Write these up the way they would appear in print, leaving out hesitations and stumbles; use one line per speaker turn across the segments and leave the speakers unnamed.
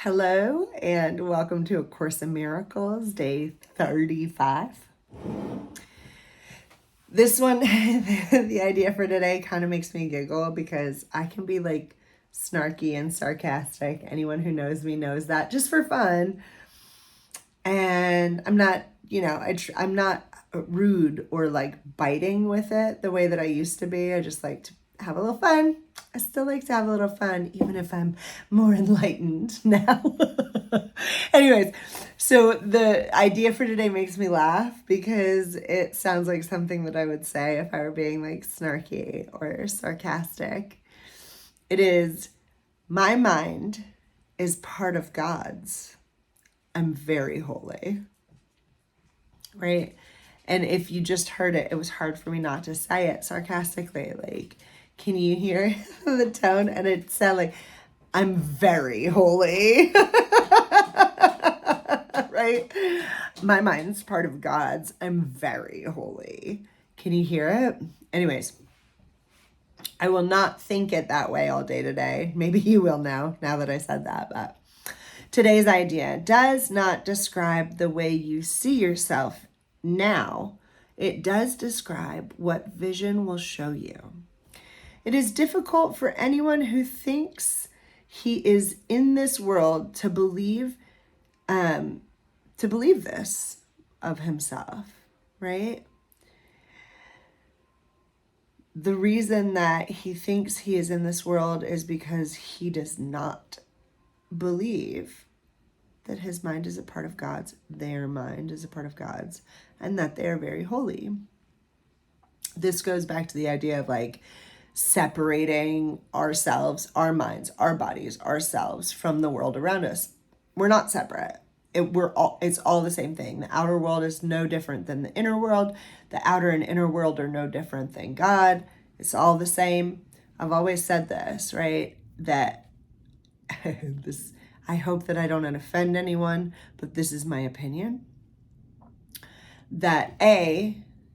Hello and welcome to A Course in Miracles, day 35. This one, the idea for today kind of makes me giggle because I can be like snarky and sarcastic. Anyone who knows me knows that, just for fun. And I'm not, I'm not rude or like biting with it the way that I used to be. I just like to have a little fun. I still like to have a little fun, even if I'm more enlightened now. Anyways, so the idea for today makes me laugh because it sounds like something that I would say if I were being like snarky or sarcastic. It is, my mind is part of God's. I'm very holy. Right? And if you just heard it, it was hard for me not to say it sarcastically. Like, can you hear the tone? And it sounded like, I'm very holy. Right? My mind's part of God's. I'm very holy. Can you hear it? Anyways, I will not think it that way all day today. Maybe you will now that I said that. But today's idea does not describe the way you see yourself now. It does describe what vision will show you. It is difficult for anyone who thinks he is in this world to believe this of himself, right? The reason that he thinks he is in this world is because he does not believe that his mind is a part of God's, their mind is a part of God's, and that they are very holy. This goes back to the idea of like separating ourselves, our minds, our bodies, ourselves from the world around us. We're not separate. It's all the same thing. The outer world is no different than the inner world. The outer and inner world are no different than God. It's all the same. I've always said this, right? That I hope that I don't offend anyone, but this is my opinion. That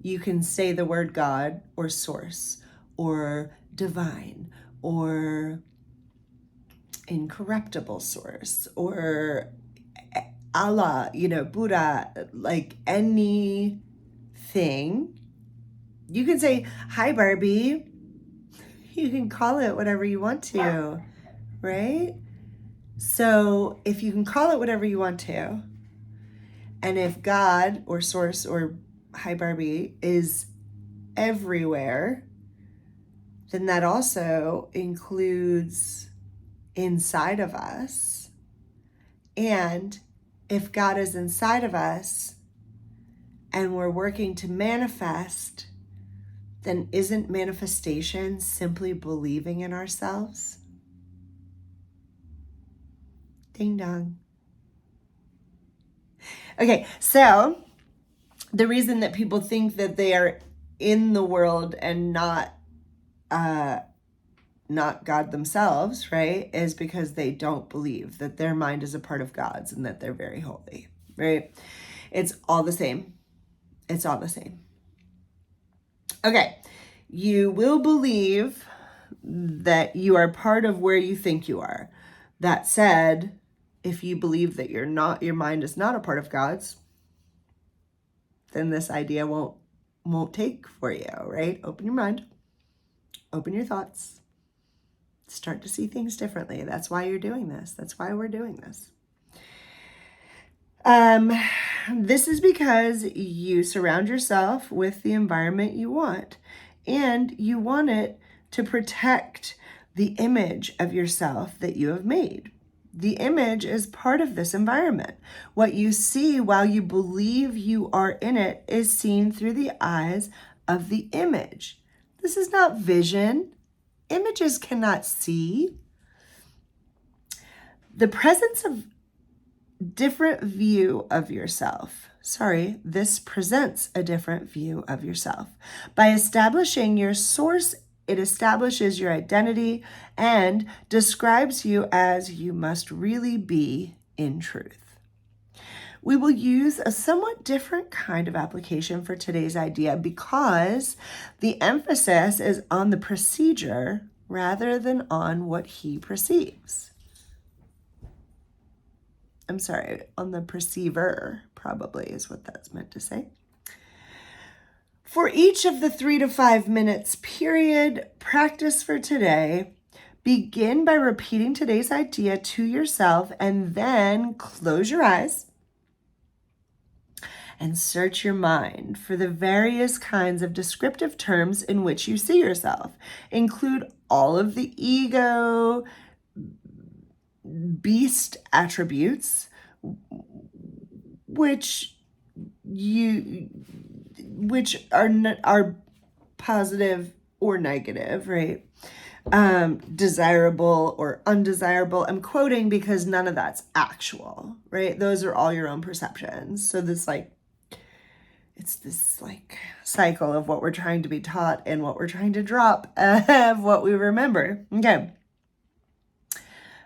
you can say the word God or source or divine or incorruptible source or Allah, Buddha, like anything. You can say, hi, Barbie. You can call it whatever you want to, right? So if you can call it whatever you want to, and if God or source or hi, Barbie is everywhere, then that also includes inside of us. And if God is inside of us and we're working to manifest, then isn't manifestation simply believing in ourselves? Ding dong. Okay, so the reason that people think that they are in the world and not God themselves, right, is because they don't believe that their mind is a part of God's and that they're very holy, right? It's all the same. It's all the same. Okay, you will believe that you are part of where you think you are. That said, if you believe that your mind is not a part of God's, then this idea won't take for you, right? Open your mind, open your thoughts, start to see things differently. That's why you're doing this. That's why we're doing this. This is because you surround yourself with the environment you want, and you want it to protect the image of yourself that you have made. The image is part of this environment. What you see while you believe you are in it is seen through the eyes of the image. This is not vision. Images cannot see. The presence of different view of yourself. This presents a different view of yourself. By establishing your source, it establishes your identity and describes you as you must really be in truth. We will use a somewhat different kind of application for today's idea because the emphasis is on the procedure rather than on what he perceives. I'm sorry, on the perceiver, probably is what that's meant to say. For each of the 3 to 5 minutes period practice for today, begin by repeating today's idea to yourself and then close your eyes and search your mind for the various kinds of descriptive terms in which you see yourself. Include all of the ego, beast attributes, which are positive or negative, right? Desirable or undesirable. I'm quoting because none of that's actual, right? Those are all your own perceptions. So it's this cycle of what we're trying to be taught and what we're trying to drop of what we remember. Okay.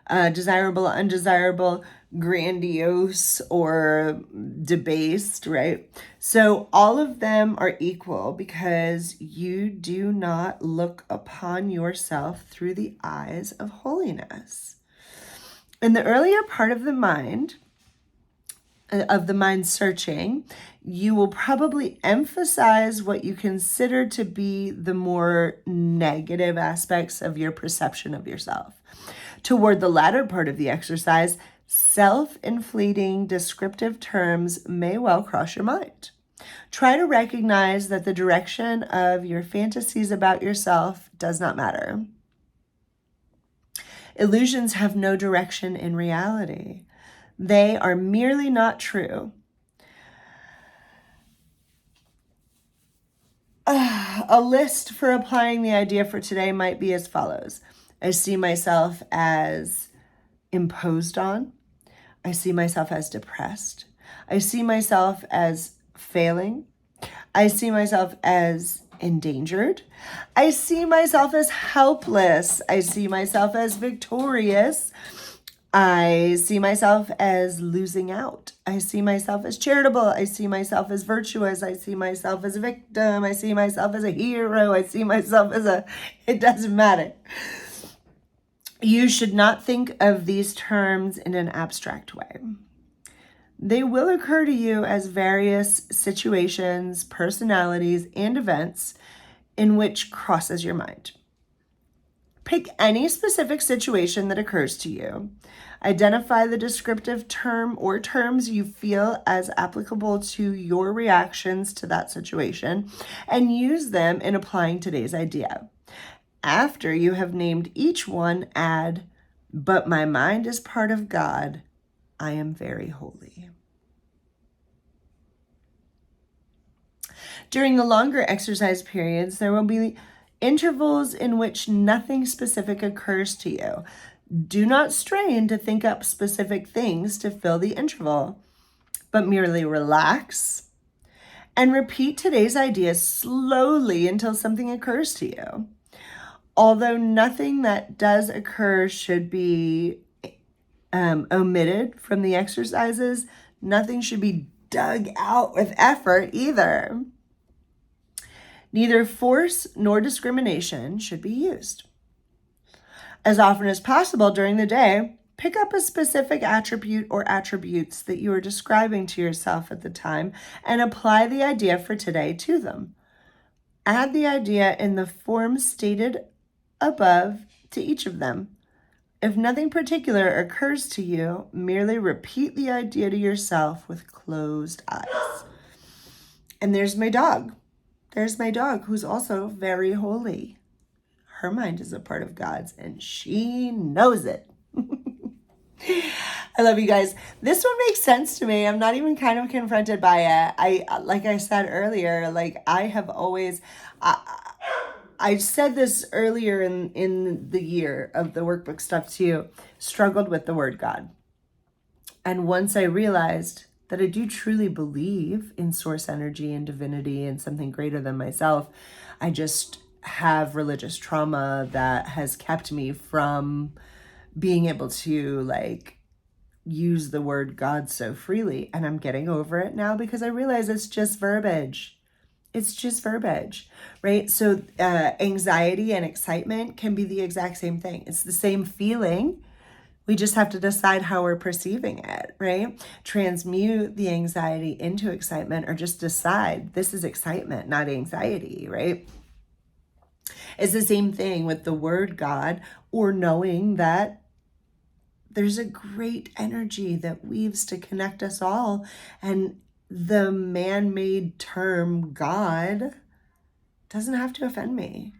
Desirable, undesirable, grandiose, or debased, right? So all of them are equal because you do not look upon yourself through the eyes of holiness. In the earlier part of the mind searching, you will probably emphasize what you consider to be the more negative aspects of your perception of yourself. Toward the latter part of the exercise, self-inflating descriptive terms may well cross your mind. Try to recognize that the direction of your fantasies about yourself does not matter. Illusions have no direction in reality. They are merely not true. A list for applying the idea for today might be as follows. I see myself as imposed on. I see myself as depressed. I see myself as failing. I see myself as endangered. I see myself as helpless. I see myself as victorious. I see myself as losing out. I see myself as charitable. I see myself as virtuous. I see myself as a victim. I see myself as a hero. I see myself as it doesn't matter. You should not think of these terms in an abstract way. They will occur to you as various situations, personalities, and events in which crosses your mind. Pick any specific situation that occurs to you. Identify the descriptive term or terms you feel as applicable to your reactions to that situation and use them in applying today's idea. After you have named each one, add, but my mind is part of God. I am very holy. During the longer exercise periods, there will be intervals in which nothing specific occurs to you. Do not strain to think up specific things to fill the interval, but merely relax and repeat today's idea slowly until something occurs to you. Although nothing that does occur should be omitted from the exercises, nothing should be dug out with effort either. Neither force nor discrimination should be used. As often as possible during the day, pick up a specific attribute or attributes that you are describing to yourself at the time and apply the idea for today to them. Add the idea in the form stated above to each of them. If nothing particular occurs to you, merely repeat the idea to yourself with closed eyes. And there's my dog. There's my dog, who's also very holy. Her mind is a part of God's, and she knows it. I love you guys. This one makes sense to me. I'm not even kind of confronted by it. Like I said earlier, I have always, I said this earlier in the year of the workbook stuff too, struggled with the word God. And once I realized that I do truly believe in source energy and divinity and something greater than myself, I just have religious trauma that has kept me from being able to use the word God so freely. And I'm getting over it now because I realize it's just verbiage. It's just verbiage, right? So anxiety and excitement can be the exact same thing. It's the same feeling, We just have to decide how we're perceiving it, right? Transmute the anxiety into excitement, or just decide this is excitement, not anxiety, right? It's the same thing with the word God, or knowing that there's a great energy that weaves to connect us all. And the man-made term God doesn't have to offend me.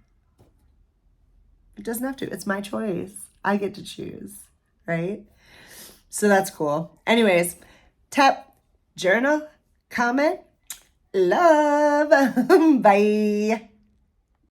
It doesn't have to. It's my choice. I get to choose, right? So that's cool. Anyways, tap, journal, comment, love. Bye.